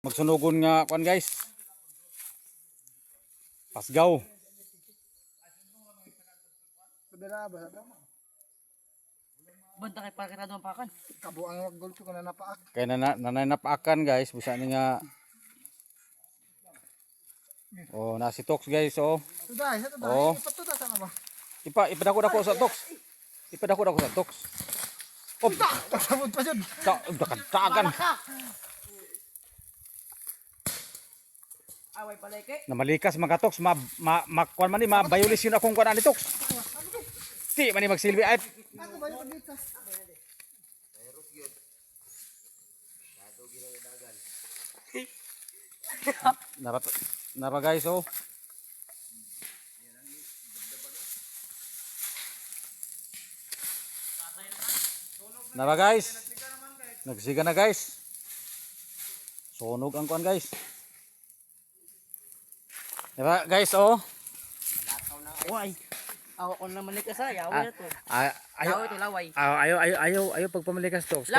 Magsunugon nga kuan guys. Pasgaw. Banda kay para kita doon pakan. Kabo ang gulto ko na napaak. Kaya nananapaakan guys, busa ni nga. Oh, nasi Tox guys, oh. Sudah, sa tuda. Oh. Ipatuda sa ba? Ipadako sa Tox. Ipadako sa Tox. Oh, Tasabot pa jud. tagan. Away paleke. Namalikas mga Tox, kuan man ni mabayolisyon akong kuan ani Tox. Di man ni magsilbi ay. Ako ba yung dito? Napa guys, oh. Napa guys? Nagsiga na guys. Sunog ang kuan guys. Diba guys, oh. Away. Aw ko naman ni kasay. Away na to. Ayaw Away to laway. ayaw pagpamalikas Tox.